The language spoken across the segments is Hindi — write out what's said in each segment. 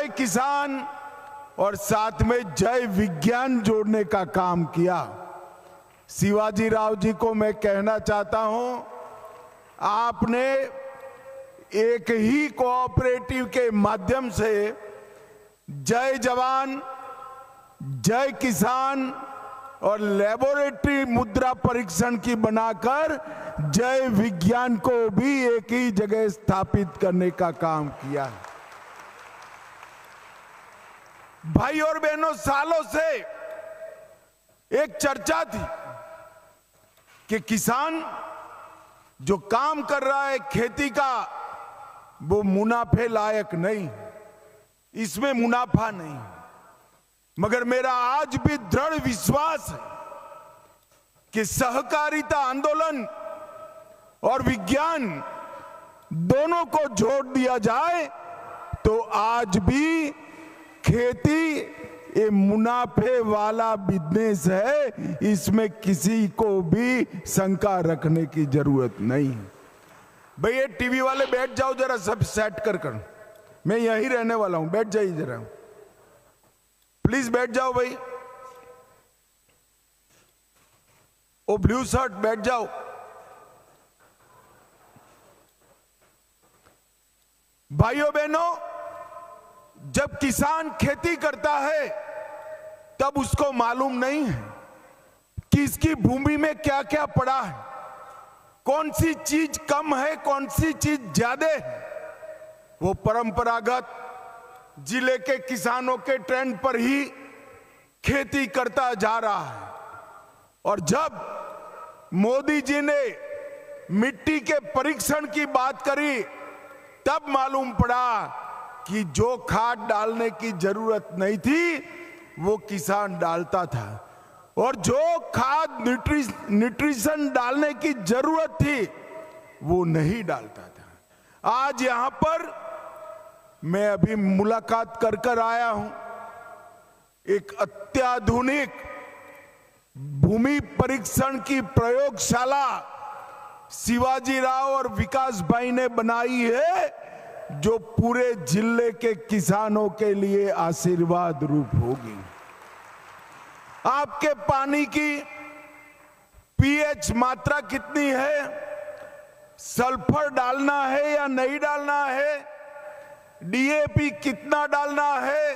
जय किसान और साथ में जय विज्ञान जोड़ने का काम किया। शिवाजी राव जी को मैं कहना चाहता हूं, आपने एक ही कोऑपरेटिव के माध्यम से जय जवान, जय किसान और लेबोरेटरी मुद्रा परीक्षण की बनाकर जय विज्ञान को भी एक ही जगह स्थापित करने का काम किया है। भाई और बहनों, सालों से एक चर्चा थी कि किसान जो काम कर रहा है खेती का, वो मुनाफे लायक नहीं, इसमें मुनाफा नहीं। मगर मेरा आज भी दृढ़ विश्वास है कि सहकारिता आंदोलन और विज्ञान दोनों को जोड़ दिया जाए तो आज भी खेती ये मुनाफे वाला बिजनेस है, इसमें किसी को भी शंका रखने की जरूरत नहीं है। भाई ये टीवी वाले बैठ जाओ जरा, सब सेट कर मैं यहीं रहने वाला हूं, बैठ जाइए जरा, प्लीज बैठ जाओ भाई। ओ ब्लू शर्ट बैठ जाओ। भाइयों बहनों, जब किसान खेती करता है तब उसको मालूम नहीं है कि इसकी भूमि में क्या क्या पड़ा है, कौन सी चीज कम है, कौन सी चीज ज्यादा है। वो परंपरागत जिले के किसानों के ट्रेंड पर ही खेती करता जा रहा है। और जब मोदी जी ने मिट्टी के परीक्षण की बात करी तब मालूम पड़ा कि जो खाद डालने की जरूरत नहीं थी वो किसान डालता था, और जो खाद न्यूट्रिशन डालने की जरूरत थी वो नहीं डालता था। आज यहां पर मैं अभी मुलाकात कर आया हूं, एक अत्याधुनिक भूमि परीक्षण की प्रयोगशाला शिवाजी राव और विकास भाई ने बनाई है, जो पूरे जिले के किसानों के लिए आशीर्वाद रूप होगी। आपके पानी की पीएच मात्रा कितनी है, सल्फर डालना है या नहीं डालना है, डीएपी कितना डालना है,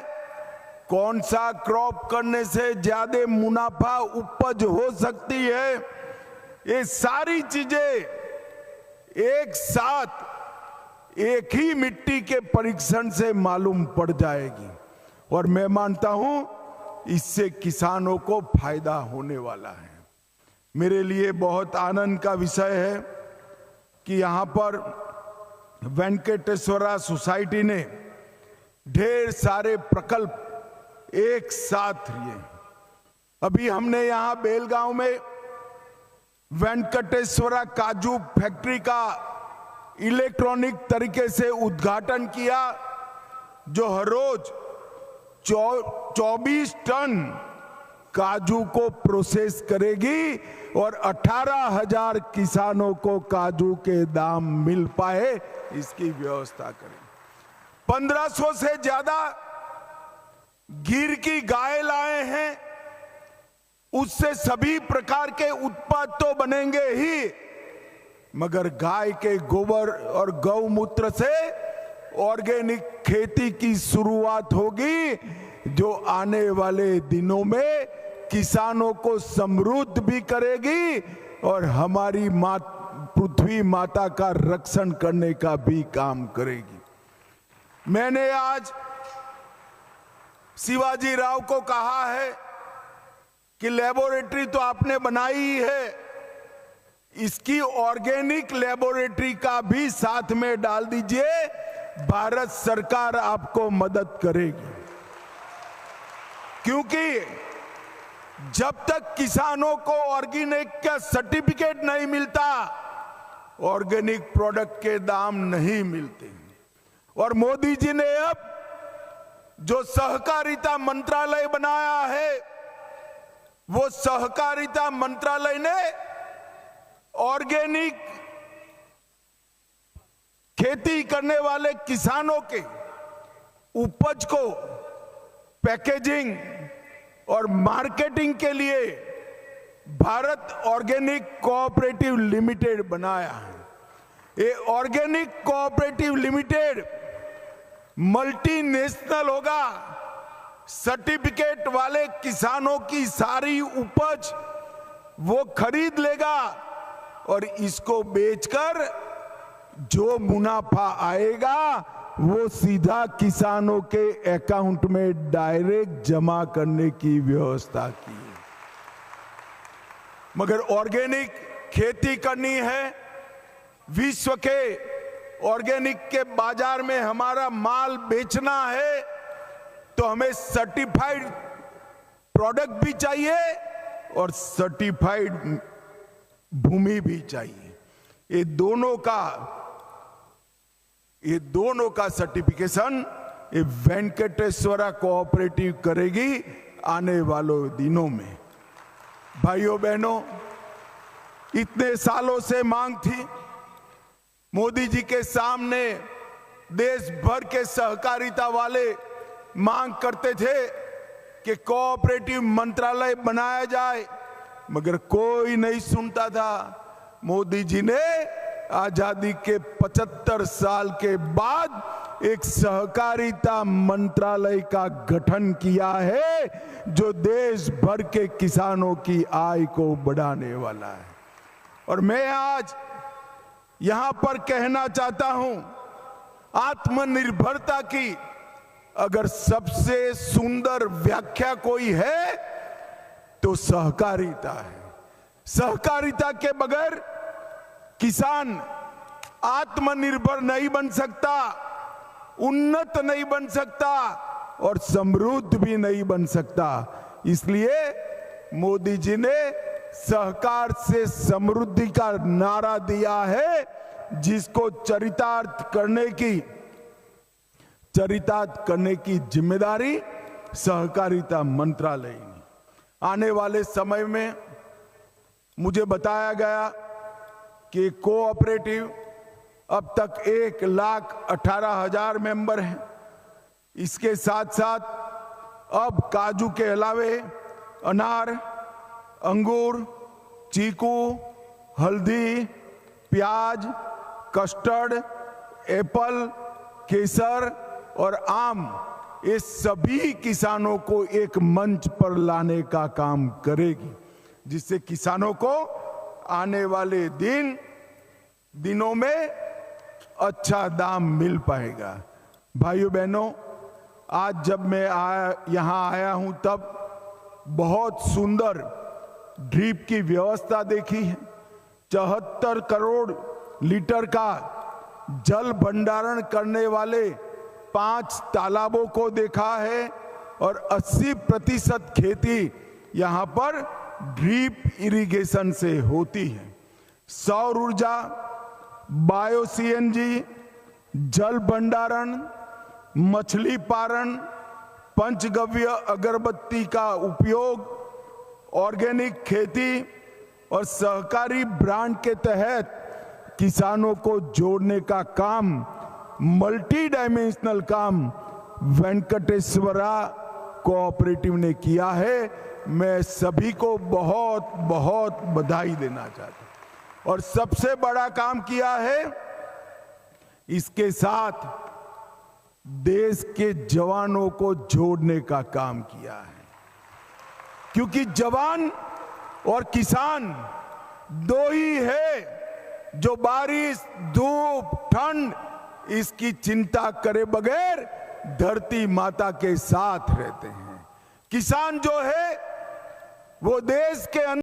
कौन सा क्रॉप करने से ज्यादा मुनाफा उपज हो सकती है, ये सारी चीजें एक साथ एक ही मिट्टी के परीक्षण से मालूम पड़ जाएगी। और मैं मानता हूं इससे किसानों को फायदा होने वाला है। मेरे लिए बहुत आनंद का विषय है कि यहां पर वेंकटेश्वरा सोसाइटी ने ढेर सारे प्रकल्प एक साथ लिए। अभी हमने यहां बेलगांव में वेंकटेश्वरा काजू फैक्ट्री का इलेक्ट्रॉनिक तरीके से उद्घाटन किया, जो हर रोज 24 टन काजू को प्रोसेस करेगी और 18,000 किसानों को काजू के दाम मिल पाए इसकी व्यवस्था करें। 1500 से ज्यादा गिर की गाय लाए हैं, उससे सभी प्रकार के उत्पाद तो बनेंगे ही, मगर गाय के गोबर और गौमूत्र से ऑर्गेनिक खेती की शुरुआत होगी, जो आने वाले दिनों में किसानों को समृद्ध भी करेगी और हमारी पृथ्वी माता का रक्षण करने का भी काम करेगी। मैंने आज शिवाजी राव को कहा है कि लेबोरेटरी तो आपने बनाई ही है, इसकी ऑर्गेनिक लेबोरेटरी का भी साथ में डाल दीजिए, भारत सरकार आपको मदद करेगी। क्योंकि जब तक किसानों को ऑर्गेनिक का सर्टिफिकेट नहीं मिलता, ऑर्गेनिक प्रोडक्ट के दाम नहीं मिलते। और मोदी जी ने अब जो सहकारिता मंत्रालय बनाया है, वो सहकारिता मंत्रालय ने ऑर्गेनिक खेती करने वाले किसानों के उपज को पैकेजिंग और मार्केटिंग के लिए भारत ऑर्गेनिक कोऑपरेटिव लिमिटेड बनाया है। ये ऑर्गेनिक कोऑपरेटिव लिमिटेड मल्टीनेशनल होगा। सर्टिफिकेट वाले किसानों की सारी उपज वो खरीद लेगा और इसको बेचकर जो मुनाफा आएगा वो सीधा किसानों के अकाउंट में डायरेक्ट जमा करने की व्यवस्था की। मगर ऑर्गेनिक खेती करनी है, विश्व के ऑर्गेनिक के बाजार में हमारा माल बेचना है, तो हमें सर्टिफाइड प्रोडक्ट भी चाहिए और सर्टिफाइड भूमि भी चाहिए। ये दोनों का सर्टिफिकेशन ये वेंकटेश्वरा कोऑपरेटिव करेगी आने वालों दिनों में। भाइयों बहनों, इतने सालों से मांग थी, मोदी जी के सामने देश भर के सहकारिता वाले मांग करते थे कि कोऑपरेटिव मंत्रालय बनाया जाए, मगर कोई नहीं सुनता था। मोदी जी ने आजादी के 75 साल के बाद एक सहकारिता मंत्रालय का गठन किया है जो देश भर के किसानों की आय को बढ़ाने वाला है। और मैं आज यहां पर कहना चाहता हूं, आत्मनिर्भरता की अगर सबसे सुंदर व्याख्या कोई है तो सहकारिता है। सहकारिता के बगैर किसान आत्मनिर्भर नहीं बन सकता, उन्नत नहीं बन सकता और समृद्ध भी नहीं बन सकता। इसलिए मोदी जी ने सहकार से समृद्धि का नारा दिया है, जिसको चरितार्थ करने की जिम्मेदारी सहकारिता मंत्रालय ने। आने वाले समय में मुझे बताया गया कि कोऑपरेटिव अब तक 1,18,000 मेंबर हैं। इसके साथ साथ अब काजू के अलावे अनार, अंगूर, चीकू, हल्दी, प्याज, कस्टर्ड, एप्पल, केसर और आम, ये सभी किसानों को एक मंच पर लाने का काम करेगी, जिससे किसानों को आने वाले दिनों में अच्छा दाम मिल पाएगा। भाइयों बहनों, आज जब मैं यहाँ आया हूं तब बहुत सुंदर ड्रिप की व्यवस्था देखी है। 74 करोड़ लीटर का जल भंडारण करने वाले 5 तालाबों को देखा है और 80% खेती यहाँ पर ड्रिप इरिगेशन से होती है। सौर ऊर्जा, बायो सीएनजी, जल भंडारण, मछली पालन, पंचगव्य अगरबत्ती का उपयोग, ऑर्गेनिक खेती और सहकारी ब्रांड के तहत किसानों को जोड़ने का काम, मल्टी डायमेंशनल काम वेंकटेश्वरा कोऑपरेटिव ने किया है। मैं सभी को बहुत बहुत बधाई देना चाहता हूं। और सबसे बड़ा काम किया है, इसके साथ देश के जवानों को जोड़ने का काम किया है, क्योंकि जवान और किसान दो ही है जो बारिश, धूप, ठंड इसकी चिंता करे बगैर धरती माता के साथ रहते हैं। किसान जो है वो देश के